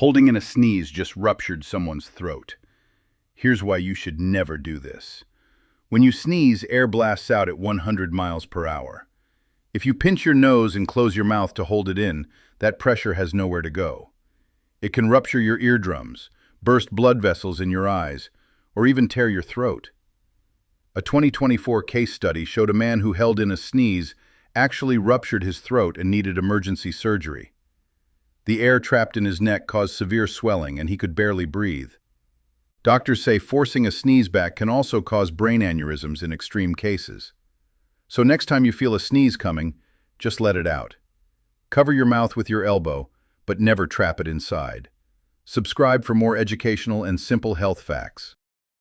Holding in a sneeze just ruptured someone's throat. Here's why you should never do this. When you sneeze, air blasts out at 100 miles per hour. If you pinch your nose and close your mouth to hold it in, that pressure has nowhere to go. It can rupture your eardrums, burst blood vessels in your eyes, or even tear your throat. A 2024 case study showed a man who held in a sneeze actually ruptured his throat and needed emergency surgery. The air trapped in his neck caused severe swelling, and he could barely breathe. Doctors say forcing a sneeze back can also cause brain aneurysms in extreme cases. So next time you feel a sneeze coming, just let it out. Cover your mouth with your elbow, but never trap it inside. Subscribe for more educational and simple health facts.